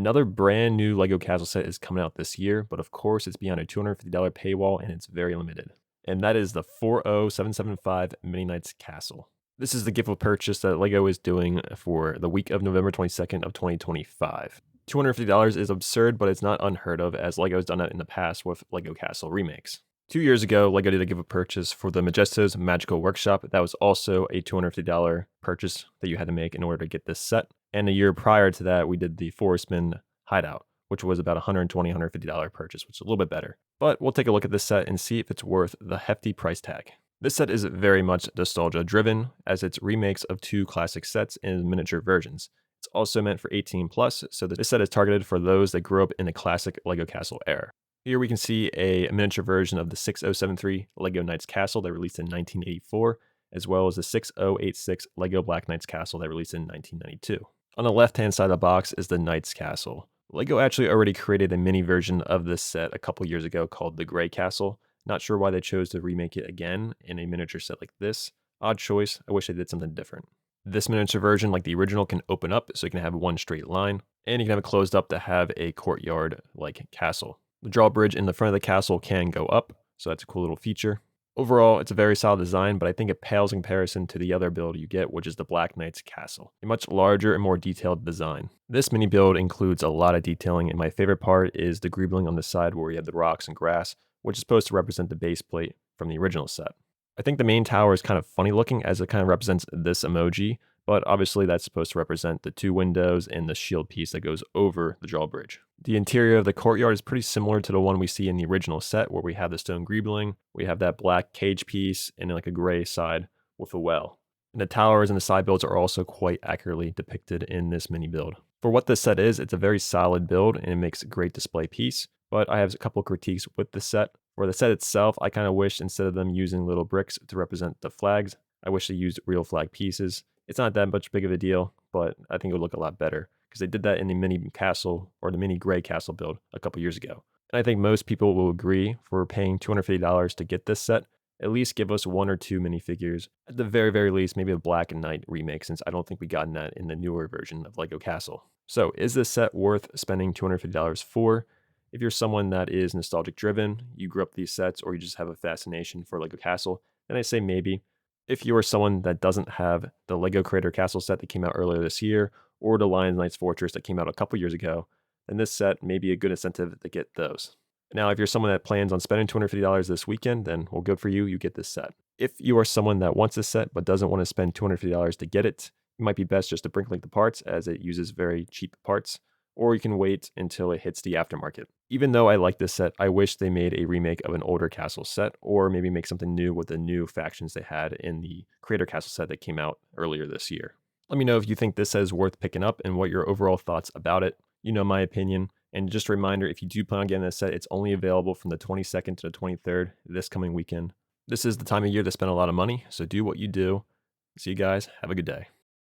Another brand new LEGO Castle set is coming out this year, but of course it's beyond a $250 paywall and it's very limited. And that is the 40775 Mini Knights Castle. This is the gift with purchase that LEGO is doing for the week of November 22nd of 2025. $250 is absurd, but it's not unheard of as LEGO has done it in the past with LEGO Castle remakes. 2 years ago, LEGO did a give a purchase for the Majesto's Magical Workshop. That was also a $250 purchase that you had to make in order to get this set. And a year prior to that, we did the Forestman Hideout, which was about $120, $150 purchase, which is a little bit better. But we'll take a look at this set and see if it's worth the hefty price tag. This set is very much nostalgia driven, as it's remakes of 2 classic sets in miniature versions. It's also meant for 18 plus, so this set is targeted for those that grew up in the classic LEGO Castle era. Here we can see a miniature version of the 6073 LEGO Knights Castle that released in 1984, as well as the 6086 LEGO Black Knights Castle that released in 1992. On the left-hand side of the box is the Knights Castle. LEGO actually already created a mini version of this set a couple years ago called the Gray Castle. Not sure why they chose to remake it again in a miniature set like this. Odd choice, I wish they did something different. This miniature version, like the original, can open up so you can have one straight line, and you can have it closed up to have a courtyard-like castle. The drawbridge in the front of the castle can go up, so that's a cool little feature. Overall, it's a very solid design, but I think it pales in comparison to the other build you get, which is the Black Knights Castle, a much larger and more detailed design. This mini build includes a lot of detailing, and my favorite part is the greebling on the side where you have the rocks and grass, which is supposed to represent the base plate from the original set. I think the main tower is kind of funny looking as it kind of represents this emoji, but obviously that's supposed to represent the 2 windows and the shield piece that goes over the drawbridge. The interior of the courtyard is pretty similar to the one we see in the original set where we have the stone greebling, we have that black cage piece, and like a gray side with a well. And the towers and the side builds are also quite accurately depicted in this mini build. For what this set is, it's a very solid build and it makes a great display piece, but I have a couple critiques with the set. For the set itself, I kind of wish instead of them using little bricks to represent the flags, I wish they used real flag pieces. It's not that much big of a deal, but I think it would look a lot better because they did that in the mini castle or the mini gray castle build a couple years ago. And I think most people will agree for paying $250 to get this set, at least give us 1 or 2 minifigures. At the very, very least, maybe a Black and Knight remake, since I don't think we gotten that in the newer version of LEGO Castle. So is this set worth spending $250 for? If you're someone that is nostalgic driven, you grew up with these sets, or you just have a fascination for LEGO Castle, then I say maybe. If you are someone that doesn't have the LEGO Creator Castle set that came out earlier this year, or the Lions Knights Fortress that came out a couple years ago, then this set may be a good incentive to get those. Now, if you're someone that plans on spending $250 this weekend, then well, good for you, you get this set. If you are someone that wants this set but doesn't want to spend $250 to get it, it might be best just to bricklink the parts as it uses very cheap parts, or you can wait until it hits the aftermarket. Even though I like this set, I wish they made a remake of an older castle set, or maybe make something new with the new factions they had in the Creator Castle set that came out earlier this year. Let me know if you think this set is worth picking up and what your overall thoughts about it. You know my opinion. And just a reminder, if you do plan on getting this set, it's only available from the 22nd to the 23rd this coming weekend. This is the time of year to spend a lot of money, so do what you do. See you guys. Have a good day.